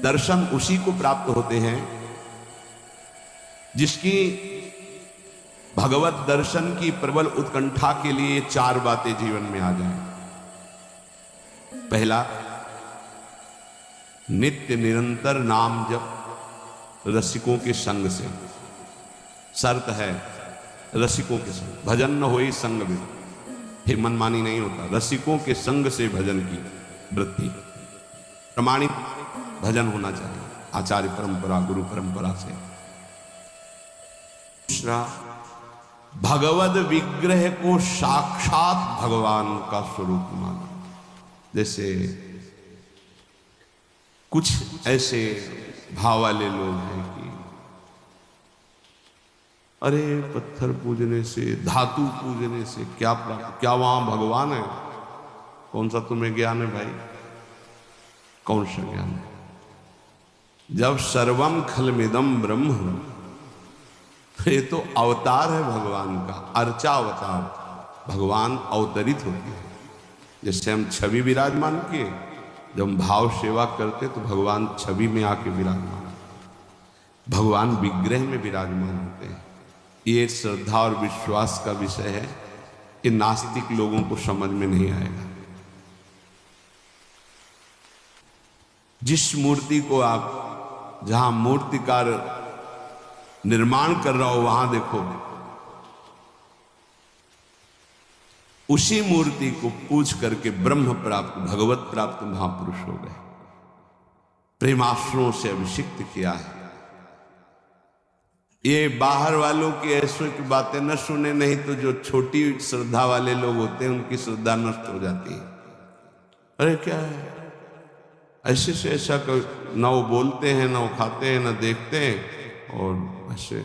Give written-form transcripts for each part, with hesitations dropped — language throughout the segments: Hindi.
दर्शन उसी को प्राप्त होते हैं जिसकी भगवत दर्शन की प्रबल उत्कंठा के लिए चार बातें जीवन में आ जाएं। पहला, नित्य निरंतर नाम जप रसिकों के संग से। शर्त है रसिकों के संग, भजन न होई संग में, फिर मनमानी नहीं होता। रसिकों के संग से भजन की वृत्ति, प्रमाणित भजन होना चाहिए आचार्य परंपरा, गुरु परंपरा से। दूसरा, भगवद विग्रह को साक्षात भगवान का स्वरूप माना। जैसे कुछ ऐसे भाव वाले लोग हैं कि अरे पत्थर पूजने से, धातु पूजने से क्या प्राप्त, क्या वहां भगवान है? कौन सा तुम्हें ज्ञान है भाई? कौन सा ज्ञान है? जब सर्वम खलमिदम ब्रह्म, ये तो अवतार है भगवान का, अर्चा अवतार। भगवान अवतरित होती है। जैसे हम छवि विराजमान किए, जब हम भाव सेवा करते तो भगवान छवि में आके विराजमान, भगवान विग्रह में विराजमान होते हैं। ये श्रद्धा और विश्वास का विषय है। ये नास्तिक लोगों को समझ में नहीं आएगा। जिस मूर्ति को आप, जहां मूर्तिकार निर्माण कर रहा हो, वहां देखो, उसी मूर्ति को पूज करके ब्रह्म प्राप्त, भगवत प्राप्त महापुरुष हो गए। प्रेमाश्रुओं से अभिषिक्त किया है। ये बाहर वालों की ऐसों की बातें न सुने, नहीं तो जो छोटी श्रद्धा वाले लोग होते हैं उनकी श्रद्धा नष्ट हो जाती है। अरे क्या है, ऐसे से ऐसा न वो बोलते हैं, न वो खाते हैं, न देखते हैं, और ऐसे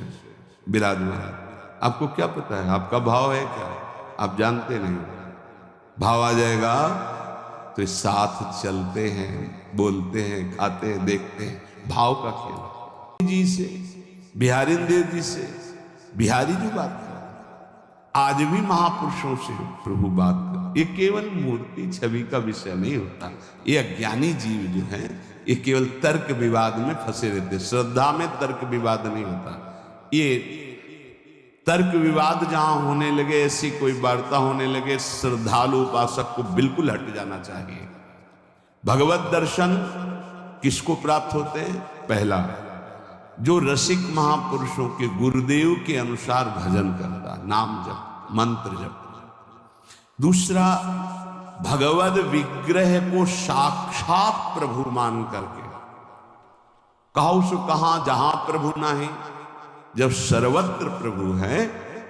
विराजमान। आपको क्या पता है आपका भाव है क्या? आप जानते नहीं। भाव आ जाएगा तो साथ चलते हैं, बोलते हैं, खाते हैं, देखते हैं। भाव का खेल। जी से, बिहारी देव जी से, बिहारी जी बात कर, आज भी महापुरुषों से प्रभु बात कर। ये केवल मूर्ति छवि का विषय नहीं होता। ये अज्ञानी जीव जो हैं, ये केवल तर्क विवाद में फंसे रहते। श्रद्धा में तर्क विवाद नहीं होता। ये तर्क विवाद जहां होने लगे, ऐसी कोई वार्ता होने लगे, श्रद्धालु उपासक को बिल्कुल हट जाना चाहिए। भगवत दर्शन किसको प्राप्त होते हैं? पहला, जो रसिक महापुरुषों के गुरुदेव के अनुसार भजन करता, नाम जप, मंत्र जप। दूसरा, भगवद विग्रह को साक्षात प्रभु मान करके। कहो सो कहां, जहां प्रभु नाही। जब सर्वत्र प्रभु है,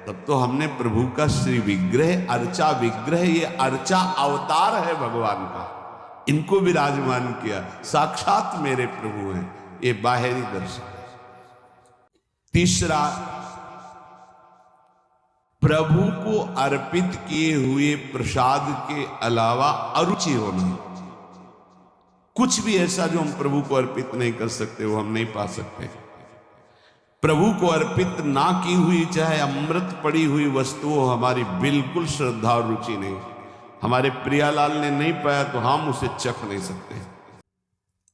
तब तो हमने प्रभु का श्री विग्रह, अर्चा विग्रह, ये अर्चा अवतार है भगवान का, इनको विराजमान किया। साक्षात मेरे प्रभु हैं। ये बाहरी दर्शन। तीसरा, प्रभु को अर्पित किए हुए प्रसाद के अलावा अरुचि होना। कुछ भी ऐसा जो हम प्रभु को अर्पित नहीं कर सकते, वो हम नहीं पा सकते। प्रभु को अर्पित ना की हुई चाहे अमृत पड़ी हुई वस्तु हमारी बिल्कुल श्रद्धा और रुचि नहीं। हमारे प्रियालाल ने नहीं पाया तो हम उसे चख नहीं सकते।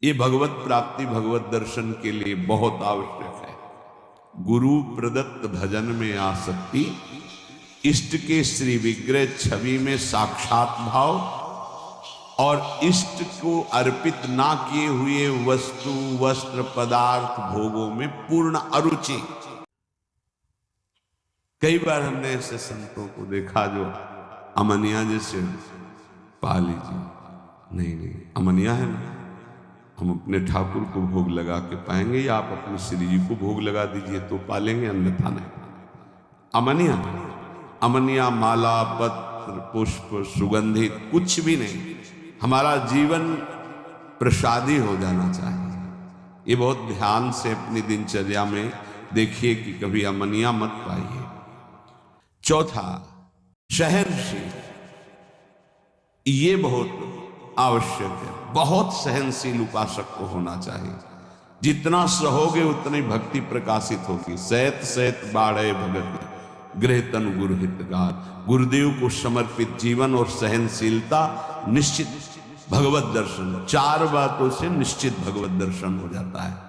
ये भगवत प्राप्ति, भगवत दर्शन के लिए बहुत आवश्यक है। गुरु प्रदत्त भजन में आसक्ति, इष्ट के श्री विग्रह छवि में साक्षात भाव, और इष्ट को अर्पित ना किए हुए वस्तु, वस्त्र, पदार्थ, भोगों में पूर्ण अरुचि। कई बार हमने ऐसे संतों को देखा जो अमनिया जैसे, पा लीजिए, नहीं अमनिया है ना, हम अपने ठाकुर को भोग लगा के पाएंगे, या आप अपने श्री जी को भोग लगा दीजिए तो पालेंगे, अन्यथा नहीं। अमनिया माला, पत्र, पुष्प, सुगंधित कुछ भी नहीं। हमारा जीवन प्रसादी हो जाना चाहिए। ये बहुत ध्यान से अपनी दिनचर्या में देखिए कि कभी अमनिया मत पाइए। चौथा, सहनशील। ये बहुत आवश्यक है। बहुत सहनशील उपासक को होना चाहिए। जितना सहोगे उतनी भक्ति प्रकाशित होगी। सैत सैत बाढ़े भगत गृह तनु गुरु हितगार। गुरुदेव को समर्पित जीवन और सहनशीलता निश्चित भगवत दर्शन, 4 बातों से निश्चित भगवत दर्शन हो जाता है।